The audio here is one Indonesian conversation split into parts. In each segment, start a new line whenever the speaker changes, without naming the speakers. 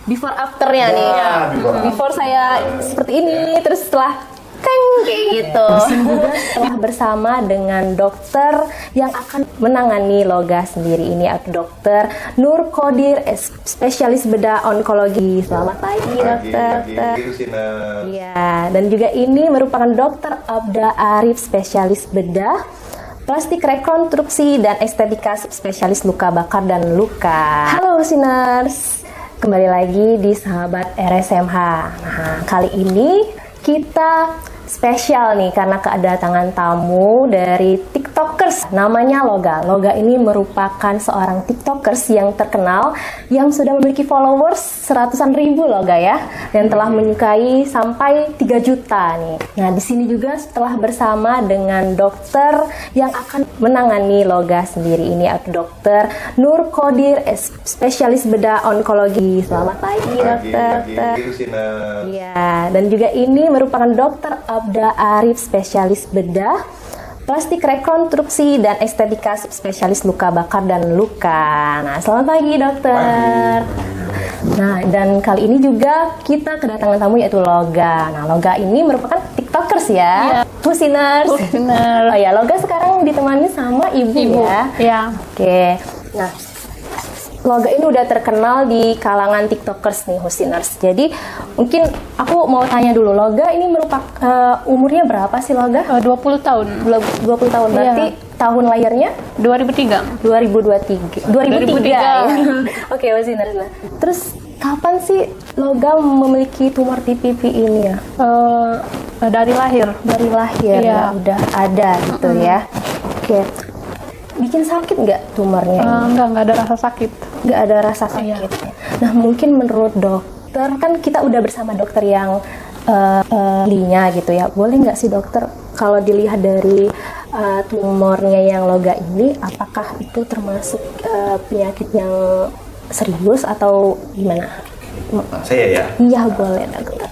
before afternya nih. Before saya seperti ini, terus setelah kayak gitu. Setelah bersama dengan dokter yang akan menangani Loga sendiri ini, Dokter Nur Qodir, spesialis bedah onkologi. Selamat pagi, dokter. Iya, dan juga ini merupakan Dokter Abda Arif, spesialis bedah plastik rekonstruksi dan estetika, spesialis luka bakar dan luka. Halo listeners, kembali lagi di Sahabat RSMH. Nah, kali ini kita spesial nih karena kedatangan tamu dari TikTokers, namanya Loga. Loga ini merupakan seorang TikTokers yang terkenal yang sudah memiliki followers seratusan ribu Loga ya, dan telah menyukai sampai 3 juta nih. Nah, di sini juga setelah bersama dengan dokter yang akan menangani Loga sendiri ini, Dokter Nur Qodir, spesialis bedah onkologi. Selamat pagi, dokter. Iya, dan juga ini merupakan Dokter Abda Arif, spesialis bedah plastik rekonstruksi dan estetika, spesialis luka bakar dan luka. Nah, selamat pagi dokter. Nah, dan kali ini juga kita kedatangan tamu yaitu Loga. Nah, Loga ini merupakan TikTokers ya, Husiners. Oh ya, Loga sekarang ditemani sama ibu ya.
Iya.
Oke. Nah, Loga ini udah terkenal di kalangan TikTokers nih, Husiners. Jadi mungkin aku mau tanya dulu, Loga ini merupakan umurnya berapa sih Loga?
20 tahun.
20 tahun berarti tahun lahirnya
2003.
2003 ya. Oke, Husiners. Nah, terus kapan sih Loga memiliki tumor di pipi ini ya?
Dari lahir.
Dari lahir ya, udah ada gitu ya. Oke. Bikin sakit nggak tumornya ini?
Nggak ada rasa sakit.
Nggak ada rasa sakit. Nah, mungkin menurut dokter, kan kita udah bersama dokter yang ahlinya gitu ya. Boleh nggak sih dokter, kalau dilihat dari tumornya yang Loga ini, apakah itu termasuk penyakit yang serius atau gimana?
Saya ya?
Iya, boleh dokter.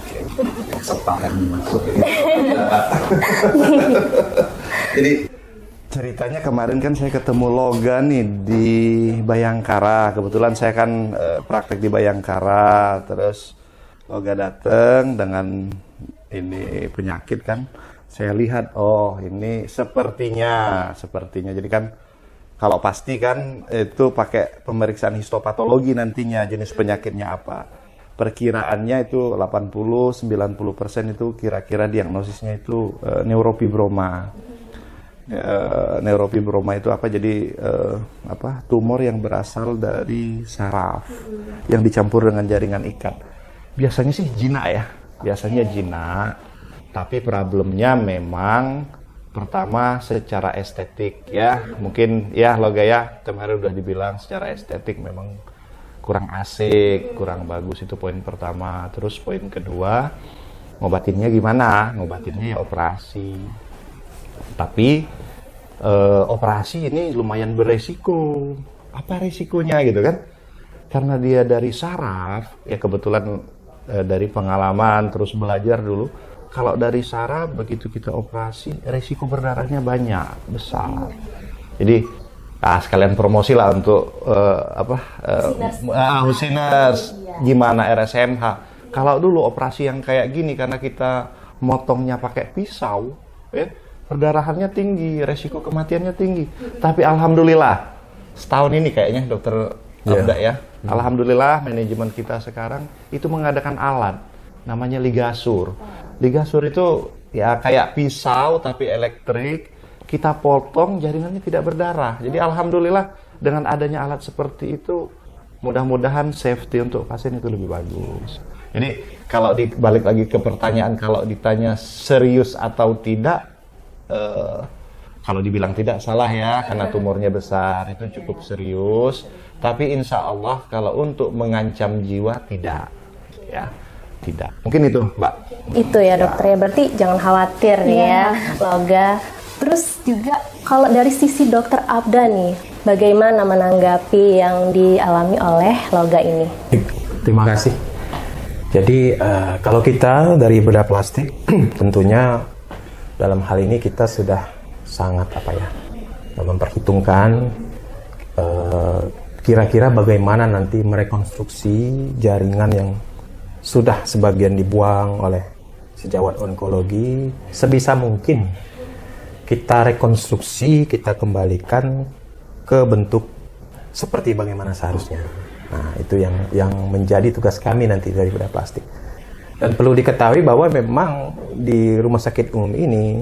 Jadi ceritanya kemarin kan saya ketemu Loga nih di Bayangkara. Kebetulan saya kan praktek di Bayangkara. Terus Loga datang dengan ini penyakit kan. Saya lihat, oh ini sepertinya. Jadi kan kalau pasti kan itu pakai pemeriksaan histopatologi nantinya jenis penyakitnya apa. Perkiraannya itu 80-90% itu kira-kira diagnosisnya itu neurofibroma. Neurofibroma itu apa? Jadi tumor yang berasal dari saraf yang dicampur dengan jaringan ikat. Biasanya sih jinak ya, jinak. Tapi problemnya memang pertama secara estetik ya, mungkin ya Loga ya kemarin udah dibilang secara estetik memang kurang asik, kurang bagus, itu poin pertama. Terus poin kedua, ngobatinnya gimana? Ngobatinnya ya operasi. Tapi operasi ini lumayan beresiko. Apa resikonya gitu kan? Karena dia dari saraf, ya kebetulan dari pengalaman terus belajar dulu, kalau dari saraf begitu kita operasi, resiko berdarahnya banyak, besar. Jadi sekalian promosi lah untuk Husiners, gimana RSMH. Kalau dulu operasi yang kayak gini karena kita motongnya pakai pisau, ya, perdarahannya tinggi, resiko kematiannya tinggi. Tapi alhamdulillah setahun ini kayaknya dokter Abda ya, alhamdulillah manajemen kita sekarang itu mengadakan alat namanya ligasur. Ligasur itu ya kayak pisau tapi elektrik, kita potong jaringannya tidak berdarah. Jadi alhamdulillah dengan adanya alat seperti itu, mudah-mudahan safety untuk pasien itu lebih bagus. Jadi kalau balik lagi ke pertanyaan, kalau ditanya serius atau tidak, kalau dibilang tidak salah ya, karena tumornya besar, itu cukup serius. Tapi insya Allah kalau untuk mengancam jiwa tidak, ya tidak. Mungkin itu, Mbak.
Itu ya dokter ya, berarti jangan khawatir ya, Loga. Terus juga kalau dari sisi dokter Abda nih, bagaimana menanggapi yang dialami oleh Loga ini?
Terima kasih. Jadi kalau kita dari bedah plastik, tentunya dalam hal ini kita sudah sangat memperhitungkan kira-kira bagaimana nanti merekonstruksi jaringan yang sudah sebagian dibuang oleh sejawat onkologi. Sebisa mungkin kita rekonstruksi, kita kembalikan ke bentuk seperti bagaimana seharusnya. Nah, itu yang menjadi tugas kami nanti dari bedah plastik. Dan perlu diketahui bahwa memang di rumah sakit umum ini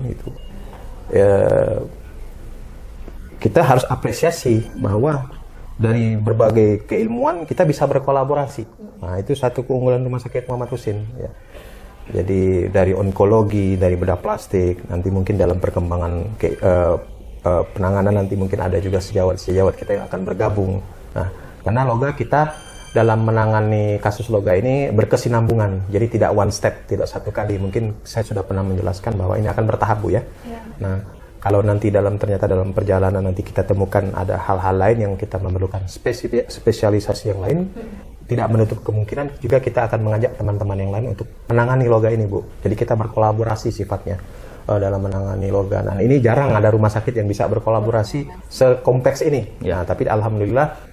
kita harus apresiasi bahwa dari berbagai keilmuan kita bisa berkolaborasi. Nah, itu satu keunggulan Rumah Sakit Muhammad Husin. Ya. Jadi dari onkologi, dari bedah plastik, nanti mungkin dalam perkembangan penanganan nanti mungkin ada juga sejawat-sejawat kita yang akan bergabung. Nah, karena loga kita dalam menangani kasus loga ini berkesinambungan. Jadi tidak one step, tidak satu kali. Mungkin saya sudah pernah menjelaskan bahwa ini akan bertahap, Bu ya. Nah, kalau nanti ternyata dalam perjalanan nanti kita temukan ada hal-hal lain yang kita memerlukan spesialisasi yang lain, tidak menutup kemungkinan juga kita akan mengajak teman-teman yang lain untuk menangani loga ini, Bu. Jadi kita berkolaborasi sifatnya dalam menangani loga. Nah, ini jarang ada rumah sakit yang bisa berkolaborasi sekompleks ini. Ya, tapi alhamdulillah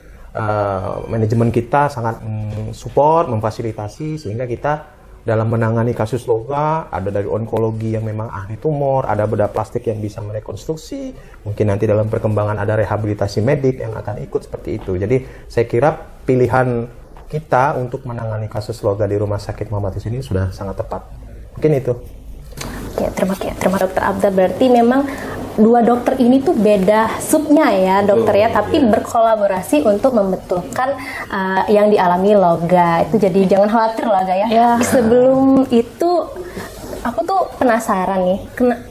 manajemen kita sangat support, memfasilitasi sehingga kita dalam menangani kasus loga, ada dari onkologi yang memang ahli tumor, ada bedah plastik yang bisa merekonstruksi, mungkin nanti dalam perkembangan ada rehabilitasi medik yang akan ikut seperti itu. Jadi saya kira pilihan kita untuk menangani kasus loga di Rumah Sakit Muhammad Husin ini sudah sangat tepat. Mungkin itu.
Oke, terima Dokter Abdal. Berarti memang dua dokter ini tuh beda subnya ya dokter ya, tapi berkolaborasi untuk membetulkan yang dialami loga. Itu jadi jangan khawatir loga ya. Sebelum itu aku tuh penasaran nih,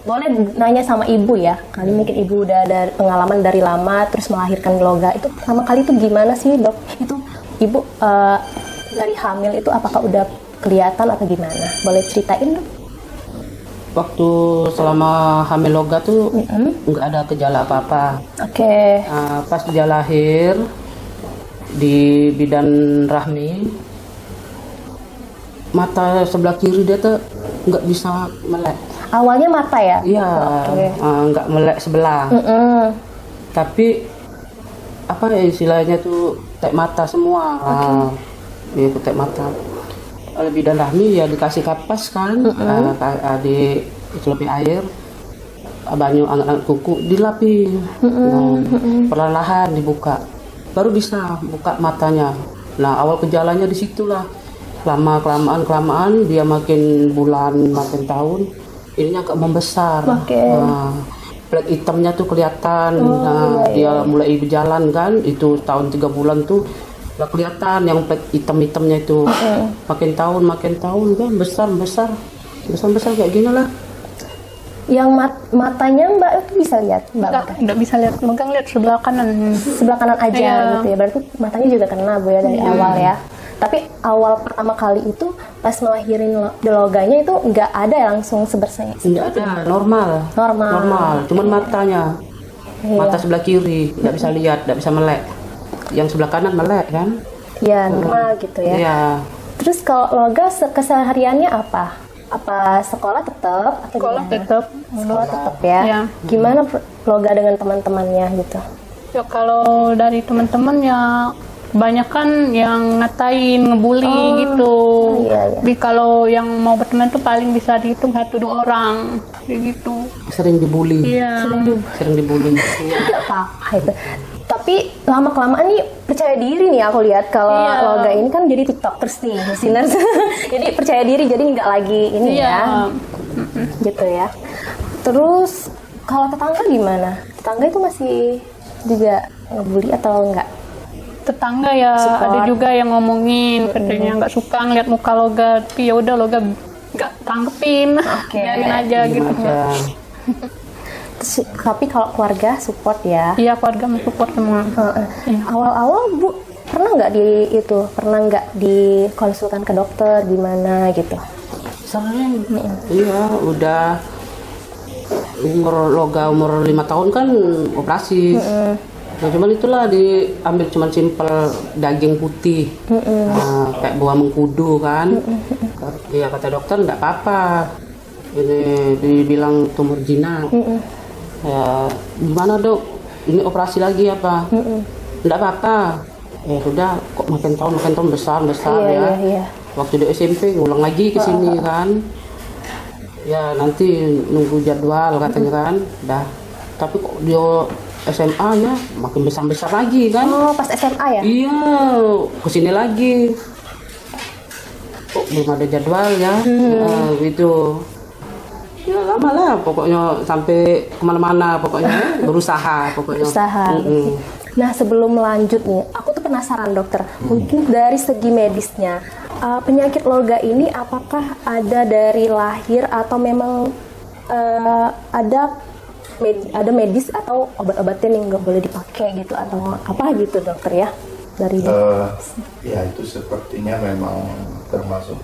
boleh nanya sama ibu ya? Kali mungkin ibu udah ada pengalaman dari lama terus melahirkan loga. Itu pertama kali itu gimana sih dok? Itu ibu dari hamil itu apakah udah kelihatan atau gimana? Boleh ceritain dong?
Waktu selama hamil loga tuh nggak ada gejala apa-apa.
Oke.
Pas dia lahir di bidan rahmi, mata sebelah kiri dia tuh nggak bisa melek.
Awalnya mata ya?
Iya, nggak melek sebelah. Tapi apa ya istilahnya tuh tek mata semua. Itu tek mata. Oleh bidan rahmi ya dikasih kapas kan, di celupin air, banyu anget-anget kuku dilapi, perlahan-lahan dibuka, baru bisa buka matanya. Nah awal gejalanya disitulah, lama kelamaan dia makin bulan makin tahun, ininya agak membesar. Plek hitamnya tuh kelihatan. Dia mulai berjalan kan, itu tahun 3 bulan tuh. Lah kelihatan yang plek hitam-hitamnya itu makin tahun kan besar kayak gini lah.
Yang matanya Mbak itu bisa lihat Mbak?
Nggak bisa lihat, megang lihat sebelah kanan aja gitu ya. Berarti matanya juga kena Bu ya dari awal ya. Tapi awal pertama kali itu pas melahirin loganya itu nggak ada langsung sebersih?
Nggak ada, normal. Cuman matanya, mata sebelah kiri nggak bisa lihat, nggak bisa melek. Yang sebelah kanan melek kan?
Ya normal gitu ya.
Iya.
Terus kalau loga kesehariannya apa? Apa sekolah tetap?
Sekolah tetap.
Sekolah tetap ya. Gimana loga dengan teman-temannya gitu?
Ya kalau dari teman-teman ya kebanyakan yang ngatain, ngebully gitu. Tapi kalau yang mau berteman tuh paling bisa dihitung 1-2 orang kayak gitu.
Sering dibully.
Iya.
Sering dibully.
Tidak apa-apa itu. Tapi lama-kelamaan nih percaya diri nih aku lihat kalau loga ini kan jadi tiktokers nih, listeners. Jadi percaya diri, jadi nggak lagi ini ya. Gitu ya. Terus kalau tetangga gimana? Tetangga itu masih juga ngebully atau enggak?
Tetangga ya ada juga yang ngomongin katanya nggak suka ngeliat muka loga, tapi ya udah loga nggak tanggepin, biarin aja gitu.
Tapi kalau keluarga support ya?
Iya, keluarga mensupport semua.
Awal-awal Bu pernah nggak dikonsultan ke dokter gimana gitu?
Sering. Iya, udah umur 5 tahun kan operasi. Nah, cuman itulah diambil cuman simpel daging putih, kayak buah mengkudu kan. Iya kata dokter nggak apa-apa. Ini dibilang tumor jinak. Ya gimana dok? Ini operasi lagi apa? Nggak apa-apa. Sudah kok makin tahun besar
Iya,
ya.
iya.
Waktu di SMP ngulang lagi ke sini kan. Ya nanti nunggu jadwal katanya kan. Dah. Tapi kok dia SMA ya makin besar lagi kan.
Oh, pas SMA ya?
Iya, ke sini lagi. Kok belum ada jadwal ya? Gitu. Ya lama lah pokoknya sampai kemana-mana pokoknya berusaha pokoknya.
Usaha. Nah, sebelum lanjut nih, aku tuh penasaran dokter. Mungkin dari segi medisnya, penyakit loga ini apakah ada dari lahir atau memang ada medis atau obat-obatan yang nggak boleh dipakai gitu atau apa gitu dokter ya? Dari
Ya itu sepertinya memang termasuk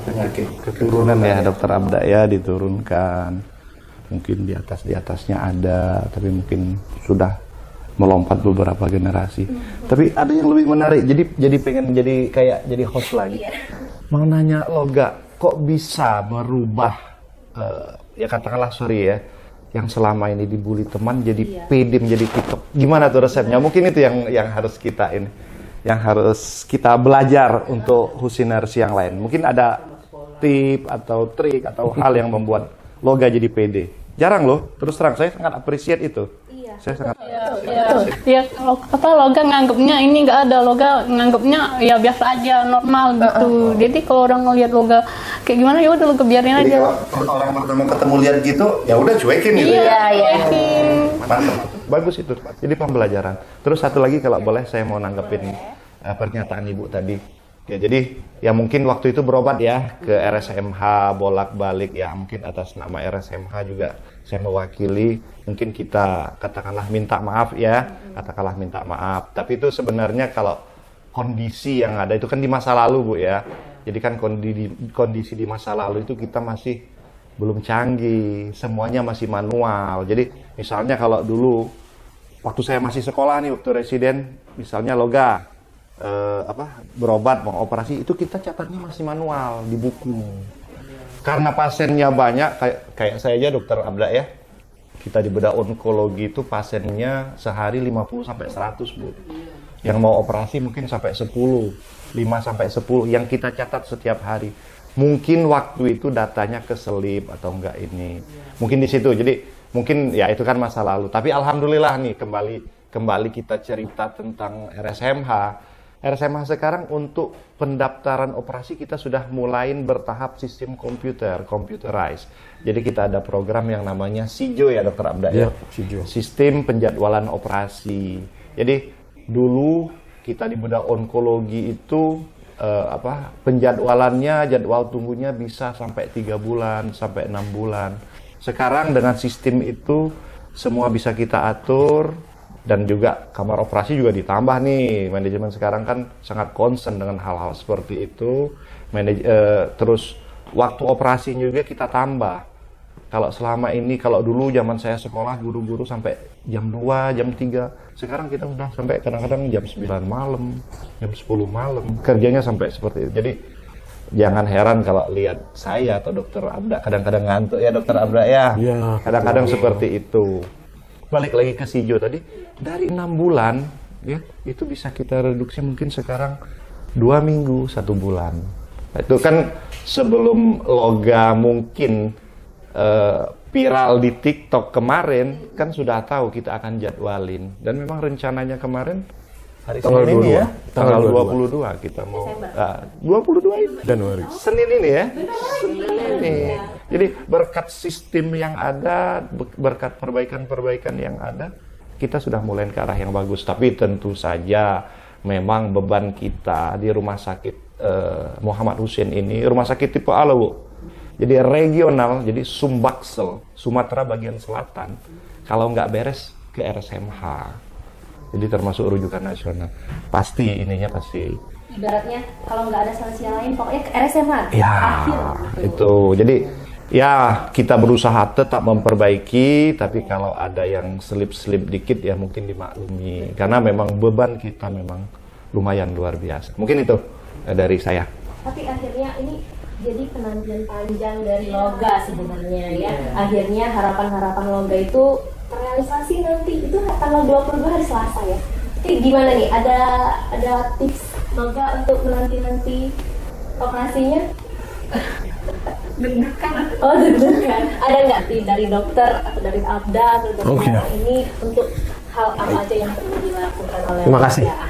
penyakit keturunan ya dokter Abda ya, diturunkan. Mungkin di atasnya ada, tapi mungkin sudah melompat beberapa generasi. Tapi ada yang lebih menarik. Jadi pengen jadi host lagi. Mau nanya loga, kok bisa berubah? Ya katakanlah sorry ya, yang selama ini dibully teman jadi pede menjadi TikTok. Gimana tuh resepnya? Mungkin itu yang harus kita belajar untuk Husiners yang lain. Mungkin ada tip atau trik atau hal yang membuat loga jadi pede. Jarang loh, terus terang saya sangat appreciate itu. Saya sangat
Ya, loga nganggapnya ini nggak ada, loga nganggapnya ya biasa aja, normal gitu. Jadi kalau orang ngeliat loga kayak gimana ya udah loga biarin
Jadi
aja.
kalau orang pertama ketemu lihat gitu, ya udah cuekin gitu
Iya,
ya.
iya.
Mantap. Bagus itu. Jadi pembelajaran. Terus satu lagi kalau boleh saya mau nanggepin pernyataan Ibu tadi. Ya jadi ya mungkin waktu itu berobat ya ke RSMH bolak-balik ya, mungkin atas nama RSMH juga saya mewakili, mungkin kita katakanlah minta maaf ya, katakanlah minta maaf. Tapi itu sebenarnya kalau kondisi yang ada itu kan di masa lalu Bu ya. Jadi kan kondisi di masa lalu itu kita masih belum canggih, semuanya masih manual. Jadi misalnya kalau dulu waktu saya masih sekolah nih, waktu residen, misalnya loga berobat mau operasi, itu kita catatnya masih manual di buku. Karena pasiennya banyak, kayak saya aja dokter Abda ya, kita di bedah onkologi itu pasiennya sehari 50 sampai 100 Bu. Yang mau operasi mungkin sampai 10, 5 sampai 10 yang kita catat setiap hari. Mungkin waktu itu datanya keselip atau enggak ini. Mungkin di situ. Jadi mungkin ya itu kan masa lalu. Tapi alhamdulillah nih kembali kita cerita tentang RSMH. RSMH sekarang untuk pendaftaran operasi kita sudah mulai bertahap sistem computerized. Jadi kita ada program yang namanya SIJO ya Dokter Abda ya.
SIJO.
Sistem penjadwalan operasi. Jadi dulu kita di bedah onkologi itu penjadwalannya, jadwal tunggunya bisa sampai 3 bulan, sampai 6 bulan. Sekarang dengan sistem itu semua bisa kita atur. Dan juga kamar operasi juga ditambah nih. Manajemen sekarang kan sangat concern dengan hal-hal seperti itu. Terus waktu operasi juga kita tambah. Kalau selama ini, kalau dulu zaman saya sekolah guru-guru sampai jam 2, jam 3. Sekarang kita udah sampai kadang-kadang jam 9 malam, jam 10 malam. Kerjanya sampai seperti itu. Jadi jangan heran kalau lihat saya atau Dokter Abda kadang-kadang ngantuk ya Dokter Abda ya. Kadang-kadang seperti itu. Balik lagi ke SIJO tadi, dari 6 bulan ya itu bisa kita reduksi mungkin sekarang 2 minggu, 1 bulan. Nah, itu kan sebelum loga mungkin viral di TikTok kemarin kan sudah tahu kita akan jadwalin, dan memang rencananya kemarin hari Senin ini ya, tanggal 22 kita mau 22 ini
Januari.
Senin ini ya. Senin ini. Jadi berkat sistem yang ada, berkat perbaikan-perbaikan yang ada, kita sudah mulai ke arah yang bagus. Tapi tentu saja memang beban kita di rumah sakit Muhammad Hussein ini, rumah sakit tipe A Bu. Jadi regional, jadi Sumbaksel, Sumatera bagian selatan. Kalau nggak beres ke RSMH. Jadi termasuk rujukan nasional. Pasti ininya pasti.
Ibaratnya kalau nggak ada solusi lain, pokoknya ke RSMH.
Ya,
Akhir.
itu. Jadi ya kita berusaha tetap memperbaiki, tapi kalau ada yang selip-selip dikit ya mungkin dimaklumi. Karena memang beban kita memang lumayan luar biasa. Mungkin itu dari saya.
Tapi akhirnya ini jadi penantian panjang dari loga sebenarnya ya. Akhirnya harapan-harapan loga itu terrealisasi nanti. Itu tanggal 22 hari Selasa ya. Itu Gimana nih? Ada tips Loga untuk menanti operasinya?
Deg-degan.
Oh, deg-degan. Ada nggak sih dari dokter atau dari Abda atau dari
Oke.
ini untuk hal apa aja yang perlu dilakukan oleh
Terima kasih.
Loga?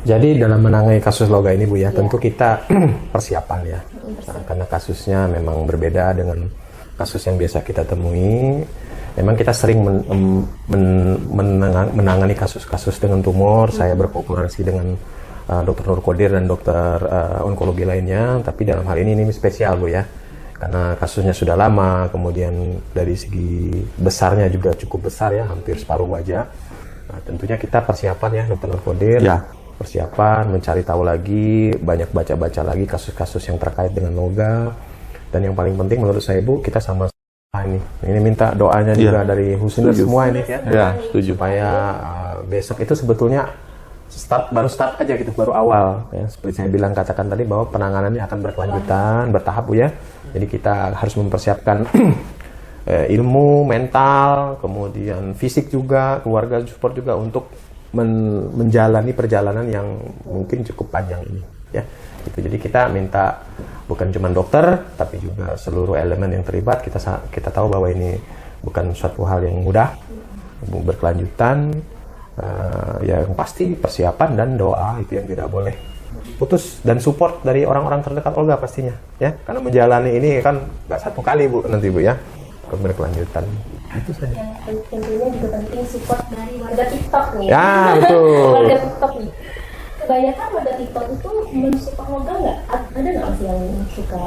Jadi dalam menangani kasus Loga ini Bu ya, tentu kita persiapan ya. Nah, karena kasusnya memang berbeda dengan kasus yang biasa kita temui. Memang kita sering menangani kasus-kasus dengan tumor. Saya berkooperasi dengan Dr. Nur Qodir dan dokter onkologi lainnya. Tapi dalam hal ini spesial Bu ya. Karena kasusnya sudah lama, kemudian dari segi besarnya juga cukup besar ya, hampir separuh wajah. Nah, tentunya kita persiapan ya Dr. Nur Qodir.
Ya.
Persiapan, mencari tahu lagi, banyak baca-baca lagi kasus-kasus yang terkait dengan Loga. Dan yang paling penting menurut saya Bu, kita sama ini minta doanya juga dari Husnul semua ini ya.
Ya, setuju.
Supaya besok itu sebetulnya baru start aja gitu, baru awal ya. Seperti saya bilang katakan tadi bahwa penanganannya akan berkelanjutan, bertahap Bu ya. Jadi kita harus mempersiapkan ilmu, mental, kemudian fisik juga, keluarga support juga untuk menjalani perjalanan yang mungkin cukup panjang ini ya. Gitu. Jadi kita minta bukan cuma dokter tapi juga seluruh elemen yang terlibat. Kita tahu bahwa ini bukan suatu hal yang mudah, berkelanjutan. Yang pasti persiapan dan doa itu yang tidak boleh putus, dan support dari orang-orang terdekat Olga pastinya ya, karena menjalani ini kan nggak satu kali Bu nanti Bu ya, berkelanjutan. Itu saja.
Yang tentunya juga penting support dari warga TikTok nih.
Ya betul.
Warga TikTok nih. Kebanyakan warga TikTok itu mensupport Loga nggak? Ada nggak sih yang suka?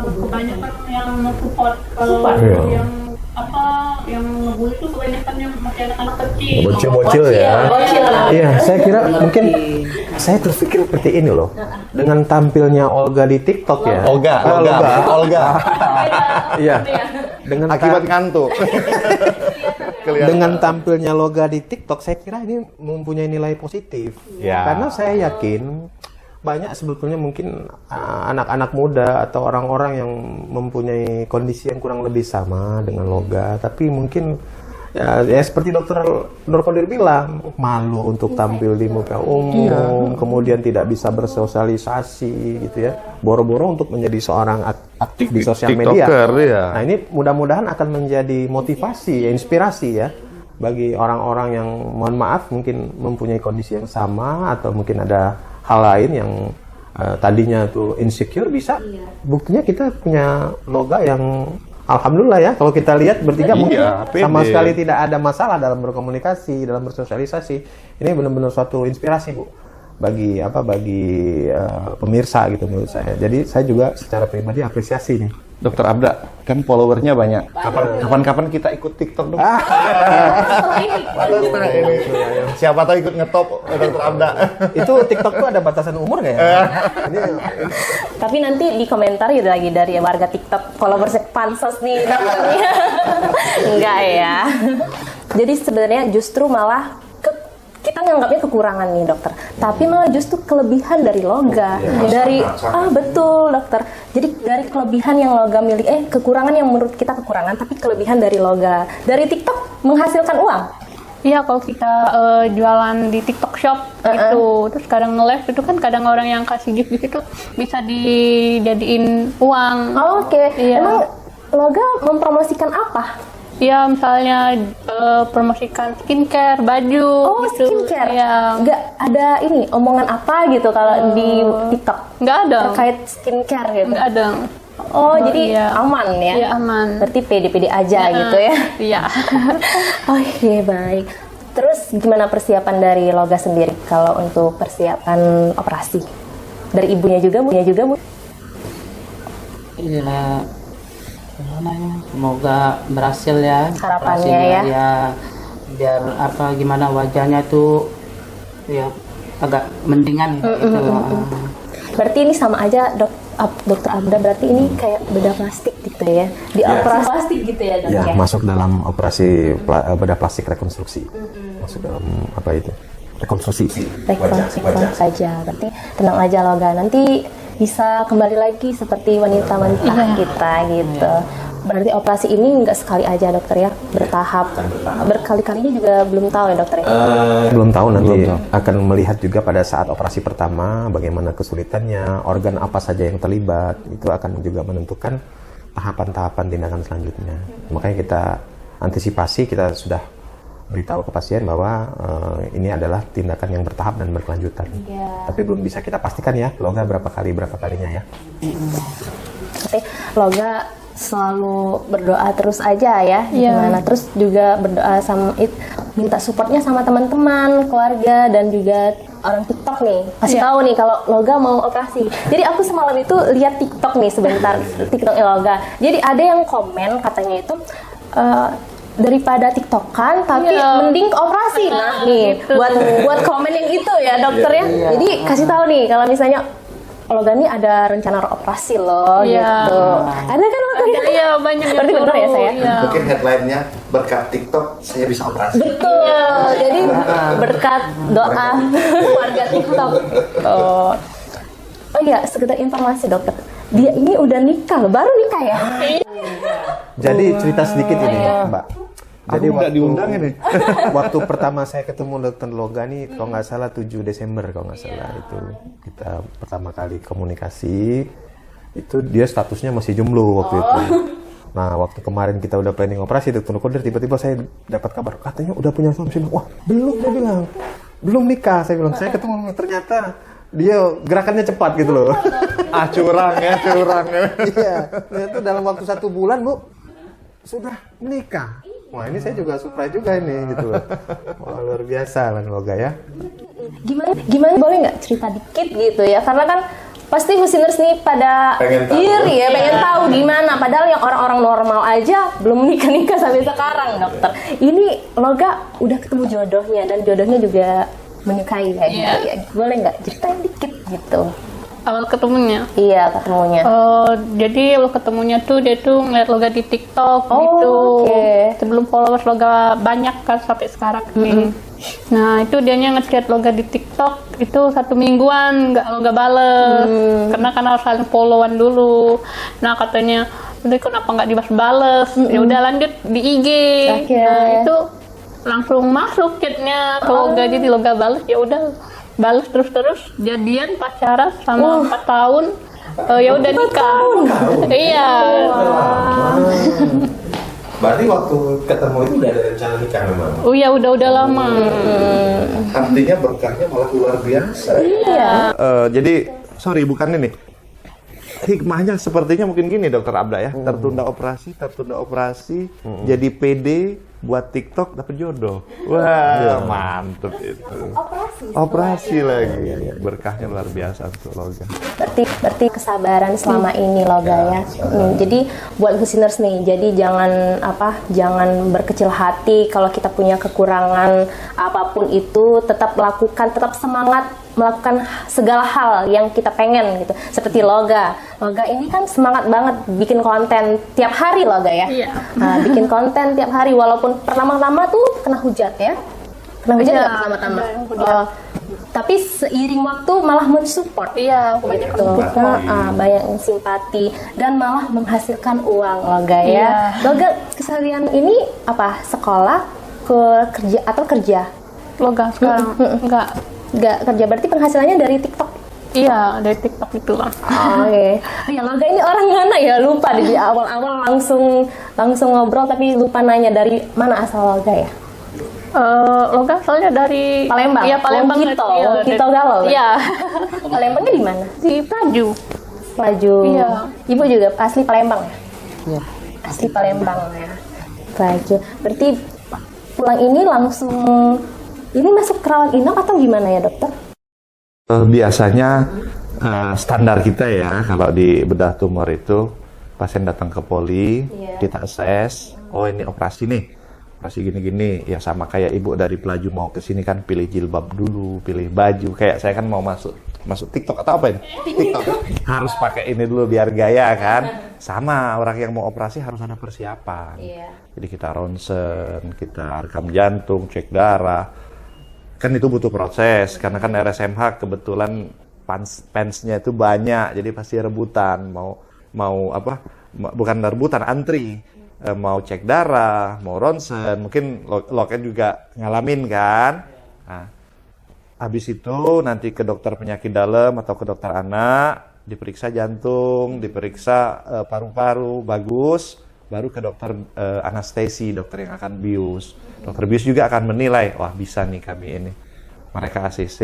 Kebanyakan yang support. Kalau
Iya.
yang yang ngebully itu kebanyakan yang masih anak-anak kecil.
Bocil-bocil ya.
Bocil.
Iya, saya kira mungkin saya terpikir seperti ini loh. Dengan tampilnya Olga di TikTok ya.
Olga.
Iya. Dengan
Akibat ngantuk. Kelihatan.
dengan tampilnya Loga di TikTok, saya kira ini mempunyai nilai positif.
Ya.
Karena saya yakin banyak sebetulnya mungkin anak-anak muda atau orang-orang yang mempunyai kondisi yang kurang lebih sama dengan Loga, tapi mungkin ya seperti dokter Nur Qodir bilang, malu untuk tampil di muka umum, kemudian tidak bisa bersosialisasi gitu ya, boro-boro untuk menjadi seorang aktif di sosial media.
TikToker, ya.
Nah ini mudah-mudahan akan menjadi motivasi, inspirasi ya bagi orang-orang yang mohon maaf mungkin mempunyai kondisi yang sama atau mungkin ada hal lain yang tadinya tuh insecure bisa. Buktinya kita punya Loga yang alhamdulillah ya, kalau kita lihat bertiga mungkin sama
pede.
sekali tidak ada masalah dalam berkomunikasi, dalam bersosialisasi. Ini benar-benar suatu inspirasi Bu bagi pemirsa gitu menurut saya. Jadi saya juga secara pribadi apresiasi nih.
Dokter Abda, kan followernya banyak. Kapan-kapan kita ikut TikTok dong. Siapa tahu ikut ngetop Dokter Abda.
Itu TikTok tuh ada batasan umur nggak ya? Ini
Tapi nanti di komentar gitu lagi dari warga TikTok followers pansos nih dokternya. Enggak ya. Jadi sebenarnya justru malah kita nganggapnya kekurangan nih dokter, tapi malah justru kelebihan dari Loga. Betul dokter. Jadi dari kelebihan yang Loga miliki, kekurangan yang menurut kita kekurangan, tapi kelebihan dari Loga. Dari TikTok menghasilkan uang.
Iya, kalau kita jualan di TikTok Shop gitu, terus kadang nge-live itu kan kadang orang yang kasih gift gitu bisa dijadiin uang.
Oke.
Iya.
Emang Loga mempromosikan apa?
Ya misalnya promosikan skincare, baju gitu.
Skincare.
Ya.
Nggak ada ini omongan apa gitu kalau di TikTok
Nggak ada.
terkait skincare gitu.
Nggak ada.
Jadi
iya.
aman ya?
Iya, aman.
Berarti pede-pede aja gitu ya?
Iya.
Oke, baik. Terus gimana persiapan dari Loga sendiri kalau untuk persiapan operasi? Dari ibunya juga, Bu?
Inilah semoga berhasil ya.
Harapannya ya.
Biar gimana wajahnya tuh ya agak mendingan gitu.
Berarti ini sama aja Dokter Abda, berarti ini kayak bedah plastik gitu ya? Di operasi plastik gitu ya dok
ya,
ya?
masuk dalam operasi bedah plastik rekonstruksi. Masuk dalam rekonstruksi
saja. Berarti tenang aja Loga, nanti bisa kembali lagi seperti wanita-wanita kita gitu. Berarti operasi ini nggak sekali aja dokter ya, bertahap. Berkali-kalinya juga belum tahu ya dokter ya?
Belum tahu, nanti akan melihat juga pada saat operasi pertama bagaimana kesulitannya, organ apa saja yang terlibat, itu akan juga menentukan tahapan-tahapan tindakan selanjutnya. Makanya kita antisipasi, kita sudah beritahu ke pasien bahwa ini adalah tindakan yang bertahap dan berkelanjutan. Tapi belum bisa kita pastikan ya, Loga berapa kalinya ya.
Tapi Loga selalu berdoa terus aja ya, gimana? Terus juga berdoa minta supportnya sama teman-teman, keluarga, dan juga orang TikTok nih. Kasih tahu nih kalau Loga mau operasi. Jadi aku semalam itu lihat TikTok nih sebentar, TikToknya Loga. Jadi ada yang komen katanya itu daripada TikTokan tapi mending ke operasi. Nah nih gitu. buat komen yang itu ya dokter ya. Jadi kasih tahu nih kalau misalnya Loga nih ada rencana operasi loh gitu. Ada kan Loga?
Iya, banyak.
Berarti benar ya saya?
Mungkin headline-nya berkat TikTok saya bisa operasi.
Betul. Jadi berkat doa warga TikTok. Oh iya, sekedar informasi dokter. Dia ini udah nikah loh, baru nikah ya?
Jadi cerita sedikit ini Mbak. Jadi
nggak diundang ini.
Waktu pertama saya ketemu Dr. Loga nih, kalau nggak salah 7 Desember kalau nggak salah itu kita pertama kali komunikasi. Itu dia statusnya masih jomblo waktu itu. Nah waktu kemarin kita udah planning operasi Dr. Kodir, tiba-tiba saya dapat kabar katanya udah punya suami. Wah belum, dia bilang belum nikah. Saya bilang saya ketemu, ternyata dia gerakannya cepat gitu loh.
Curang ya.
Iya, itu dalam waktu 1 bulan Bu sudah menikah. Wah ini saya juga surprise juga ini gitu loh. Wah luar biasa lah Loga ya.
Gimana boleh nggak cerita dikit gitu ya? Karena kan pasti listeners nih pada iri ya, pengen tahu gimana. Padahal yang orang-orang normal aja belum nikah sampai sekarang dokter. Ini Loga udah ketemu jodohnya dan jodohnya juga menyukai kayak gitu ya. Boleh nggak ceritain dikit gitu?
Awal ketemunya?
Iya, ketemunya.
Jadi awal ketemunya tuh dia tuh ngeliat Loga di TikTok gitu. Sebelum followers Loga banyak kan sampai sekarang nih. Nah itu dianya ngechat Loga di TikTok itu 1 mingguan nggak Loga bales karena harus saling followan dulu. Nah katanya udah kenapa nggak dibales? Ya udah lanjut di IG. Nah itu langsung masuk chatnya ke Loga, jadi Loga bales, ya udah balas terus jadian pacaran sama 4 tahun. Ya udah nikah. Iya.
Berarti waktu ketemu itu udah ada rencana nikah memang?
Oh ya udah lama.
Artinya berkahnya malah luar biasa.
Iya.
Jadi sorry bukan ini. Hikmahnya sepertinya mungkin gini Dokter Abda ya. Tertunda operasi, jadi PD buat TikTok dapat jodoh. Wah, mantep itu. Operasi lagi. Berkahnya luar biasa untuk Loga.
Berarti kesabaran selama ini Loga ya. Jadi buat listeners nih, jadi jangan berkecil hati kalau kita punya kekurangan apapun itu, tetap lakukan, tetap semangat melakukan segala hal yang kita pengen gitu. Seperti Loga ini kan semangat banget bikin konten tiap hari Loga ya. Nah, bikin konten tiap hari walaupun pertama-tama tuh kena hujat ya. Kena hujat nggak pertama-tama? Tapi seiring waktu malah mensupport.
Iya, banyak
banyak yang simpati dan malah menghasilkan uang Loga ya. Loga keseharian ini apa? Sekolah, kerja atau kerja?
Loga sekarang
Nggak kerja, berarti penghasilannya dari TikTok?
Iya, dari TikTok itu lah.
Oke. Ya Loga ini orang mana ya, lupa di awal-awal langsung ngobrol tapi lupa nanya dari mana asal Loga ya?
Loga soalnya dari
Palembang.
Iya, Palembang.
Kito Galau.
Iya.
Palembangnya di mana?
Di Pelaju.
Iya. Ibu juga asli Palembang ya?
Iya.
Asli Palembang ya. Pelaju. Berarti pulang ini langsung ini masuk rawat inap atau gimana ya dokter?
Biasanya standar kita ya kalau di bedah tumor itu pasien datang ke poli, kita assess, oh ini operasi nih, operasi gini-gini, ya sama kayak ibu dari Pelaju mau ke sini kan pilih jilbab dulu, pilih baju, kayak saya kan mau masuk TikTok atau apa ini? TikTok harus pakai ini dulu biar gaya kan, sama orang yang mau operasi harus ada persiapan. Jadi kita ronsen, kita rekam jantung, cek darah. Kan itu butuh proses, karena kan RSMH kebetulan fansnya itu banyak, jadi pasti rebutan mau bukan rebutan, antri. Mau cek darah, mau ronsen, mungkin loket juga ngalamin kan. Nah, habis itu nanti ke dokter penyakit dalam atau ke dokter anak, diperiksa jantung, diperiksa paru-paru, bagus, baru ke dokter anestesi, dokter yang akan bius. Dokter bius juga akan menilai, wah bisa nih kami ini. Mereka ACC,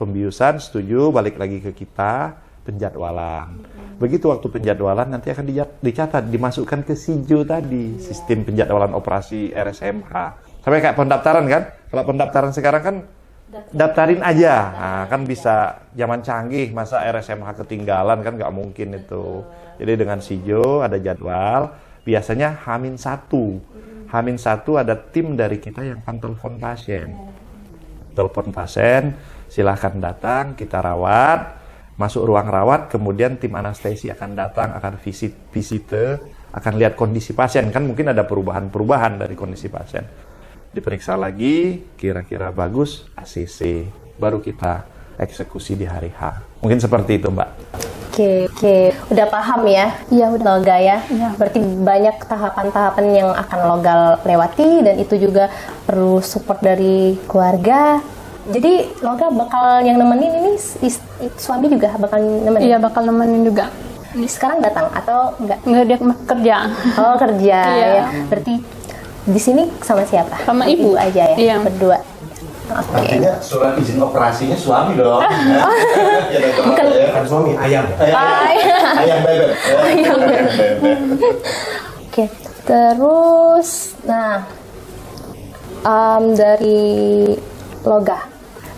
pembiusan, setuju, balik lagi ke kita, penjadwalan. Begitu waktu penjadwalan nanti akan dicatat, dimasukkan ke SIJO tadi, sistem penjadwalan operasi RSMH. Sampai kayak pendaftaran kan? Kalau pendaftaran sekarang kan daftarin aja, nah, kan bisa zaman canggih, masa RSMH ketinggalan kan nggak mungkin itu. Jadi dengan SIJO ada jadwal, biasanya H-1 ada tim dari kita yang akan telepon pasien, silahkan datang, kita rawat, masuk ruang rawat, kemudian tim anestesi akan datang, akan visite, akan lihat kondisi pasien, kan mungkin ada perubahan dari kondisi pasien. Diperiksa lagi, kira-kira bagus, ACC, baru kita eksekusi di hari H. Mungkin seperti itu, Mbak.
Oke. Udah paham ya? Iya, udah. Loga ya? Iya. Berarti banyak tahapan-tahapan yang akan Loga lewati, dan itu juga perlu support dari keluarga. Jadi Loga bakal yang nemenin ini, suami juga bakal nemenin?
Iya, bakal nemenin juga.
Sekarang datang atau enggak?
Enggak, dia kerja.
Oh, kerja.
Iya.
Ya. Berarti di sini sama siapa?
Sama ibu
aja ya?
Iya.
Berdua. Oke.
Artinya surat izin operasinya suami dong.
Bukan.
Bukan suami, ayam.
Ayam bebek.
Ayam bebek. Oke. Terus, nah, dari Loga,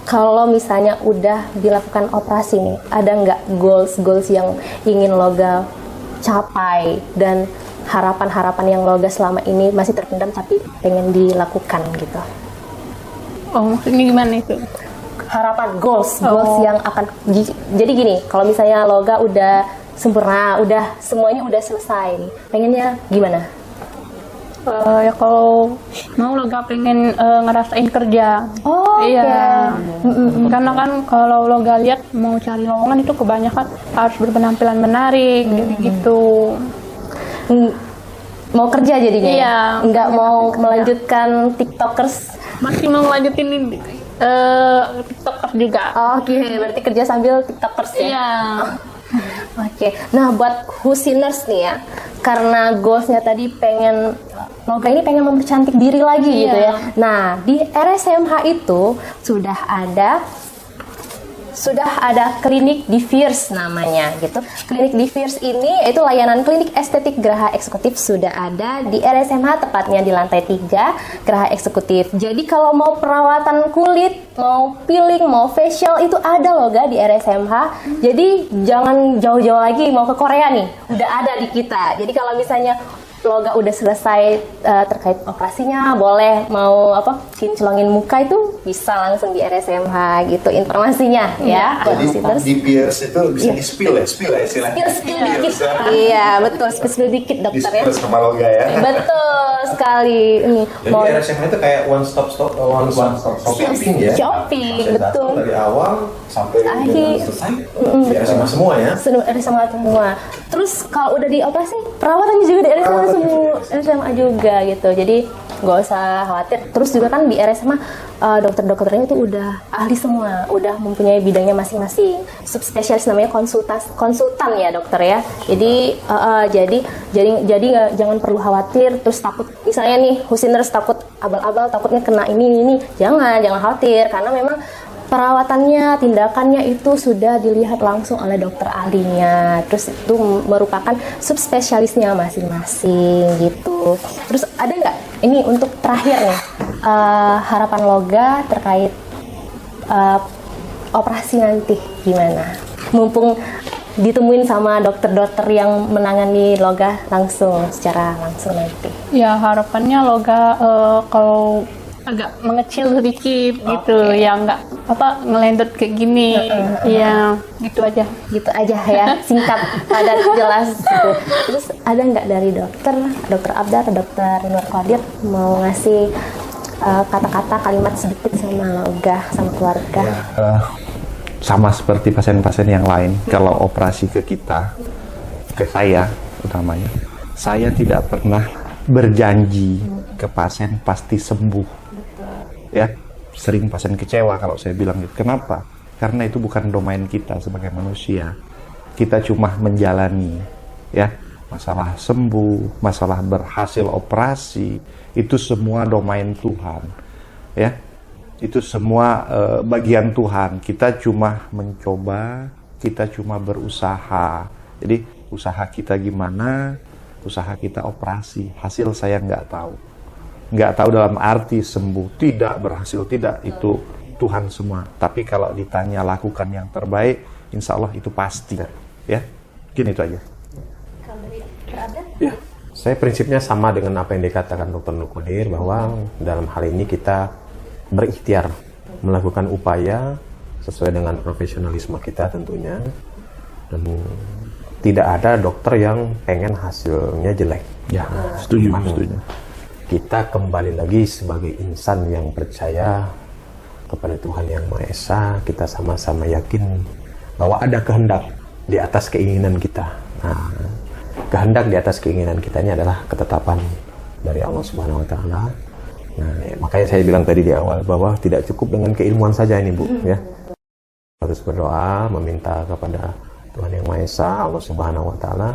kalau misalnya udah dilakukan operasi nih, ada nggak goals yang ingin Loga capai dan harapan-harapan yang Loga selama ini masih terpendam tapi pengen dilakukan gitu?
Oh, maksudnya gimana itu?
Harapan, goals yang akan, jadi gini, kalau misalnya Loga udah sempurna, udah semuanya udah selesai nih, pengennya gimana?
Ya kalau mau Loga pengen ngerasain kerja.
Oh,
iya. Okay. Karena kan kalau Loga lihat mau cari lowongan itu kebanyakan harus berpenampilan menarik, gitu.
Mau kerja jadinya?
Iya.
Nggak mau melanjutkan TikTokers?
Masih mau lanjutin ini TikTokers juga.
Oke, berarti kerja sambil TikTokers ya?
Iya.
Oke, nah buat Husiners nih ya, karena goalsnya tadi Loga ini pengen mempercantik diri lagi gitu ya. Nah, di RSMH itu sudah ada klinik di Fierce namanya gitu. Klinik di Fierce ini itu layanan klinik estetik Geraha Eksekutif sudah ada di RSMH, tepatnya di lantai 3 Geraha Eksekutif. Jadi kalau mau perawatan kulit, mau peeling, mau facial itu ada Loga di RSMH. Jadi jangan jauh-jauh lagi mau ke Korea nih, udah ada di kita. Jadi kalau misalnya Loga udah selesai terkait operasinya, boleh mau kinclongin muka itu bisa langsung di RSMH gitu informasinya ya.
Jadi di Fierce itu bisa di-spill ya istilahnya.
Spill dikit. Iya, betul, spill dikit dokter ya.
Di-spill sama Loga ya.
Betul sekali. Ini
Jadi RSMH itu kayak one stop shopping ya.
Shopping,
Saya
betul.
datang dari awal sampai
Akhir.
selesai. Di RSMH semua ya.
RSMH semua. Terus kalau udah dioperasi, perawatannya juga di RSMH juga gitu. Jadi nggak usah khawatir. Terus juga kan di RSMH dokter-dokternya itu udah ahli semua, udah mempunyai bidangnya masing-masing. Subspesialis namanya konsultan ya dokter ya. Jadi jangan perlu khawatir. Terus takut misalnya nih Husiners takut abal-abal, takutnya kena ini. Jangan khawatir karena memang perawatannya, tindakannya itu sudah dilihat langsung oleh dokter ahlinya. Terus itu merupakan subspesialisnya masing-masing gitu. Terus ada nggak ini untuk terakhir nih harapan Loga terkait operasi nanti gimana? Mumpung ditemuin sama dokter-dokter yang menangani Loga secara langsung nanti.
Ya harapannya Loga kalau agak mengecil sedikit gitu, ya nggak ngelendot kayak gini, ya gitu aja
ya, singkat, padat, jelas gitu. Terus ada nggak dari dokter Abdar atau dokter Nur Qadir mau ngasih kata-kata, kalimat sedikit sama Loga, sama keluarga?
Sama seperti pasien-pasien yang lain, kalau operasi ke kita, ke saya, utamanya, saya tidak pernah berjanji ke pasien pasti sembuh. Ya, sering pasien kecewa kalau saya bilang gitu. Kenapa? Karena itu bukan domain kita sebagai manusia. Kita cuma menjalani, ya, masalah sembuh, masalah berhasil operasi, itu semua domain Tuhan, ya. Itu semua bagian Tuhan. Kita cuma mencoba, kita cuma berusaha. Jadi usaha kita gimana, usaha kita operasi, hasil saya nggak tahu. Nggak tahu dalam arti sembuh, tidak berhasil, tidak, itu Tuhan semua. Tapi kalau ditanya lakukan yang terbaik, insya Allah itu pasti. Ya, gini itu aja.
Ya, saya prinsipnya sama dengan apa yang dikatakan Dr. Nur Qadir, bahwa dalam hal ini kita berikhtiar melakukan upaya sesuai dengan profesionalisme kita tentunya, dan tidak ada dokter yang pengen hasilnya jelek.
Ya, setuju.
Kita kembali lagi sebagai insan yang percaya kepada Tuhan Yang Maha Esa, kita sama-sama yakin bahwa ada kehendak di atas keinginan kita. Nah, kehendak di atas keinginan kita ini adalah ketetapan dari Allah Subhanahu wa taala. Nah, makanya saya bilang tadi di awal bahwa tidak cukup dengan keilmuan saja ini, Bu, ya. Harus berdoa, meminta kepada Tuhan Yang Maha Esa, Allah Subhanahu wa taala,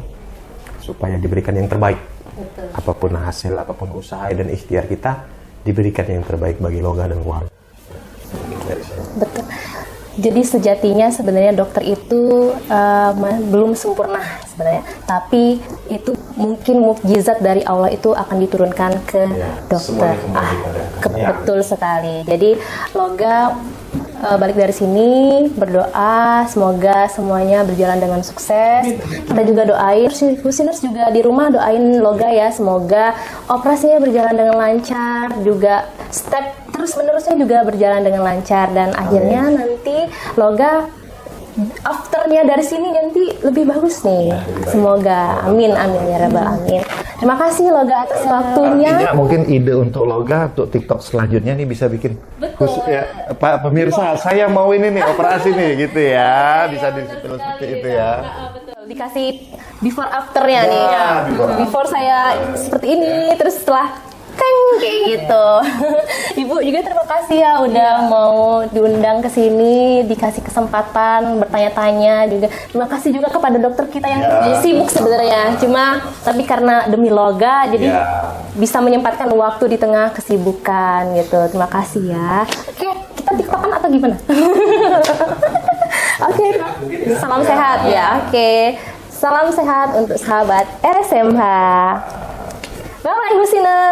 supaya diberikan yang terbaik. Betul. Apapun hasil, apapun usaha dan ikhtiar kita, diberikan yang terbaik bagi Loga dan keluarga.
Betul. Jadi sejatinya sebenarnya dokter itu belum sempurna sebenarnya, tapi itu mungkin mukjizat dari Allah itu akan diturunkan ke dokter. Betul sekali. Jadi Loga balik dari sini berdoa semoga semuanya berjalan dengan sukses. Kita juga doain Husiners juga di rumah doain Loga ya, semoga operasinya berjalan dengan lancar, juga step terus menerusnya juga berjalan dengan lancar, dan akhirnya nanti Loga afternya dari sini nanti lebih bagus nih. Semoga, amin ya rabbal alamin. Terima kasih Loga atas waktunya.
Artinya mungkin ide untuk Loga untuk TikTok selanjutnya nih bisa bikin khusus ya, Pak pemirsa, saya mau ini nih operasi nih gitu ya, bisa disitu seperti itu ya.
Betul, dikasih before afternya nih. Before saya seperti ini, terus setelah kayak gitu. Ibu juga terima kasih ya udah mau diundang ke sini, dikasih kesempatan bertanya-tanya juga. Terima kasih juga kepada dokter kita yang sibuk sebenarnya. Cuma tapi karena demi Loga jadi bisa menyempatkan waktu di tengah kesibukan gitu. Terima kasih ya. Oke, kita TikTokan atau gimana? Oke. Salam sehat ya. Oke. Salam sehat untuk sahabat RSMH. Bye-bye Husiners.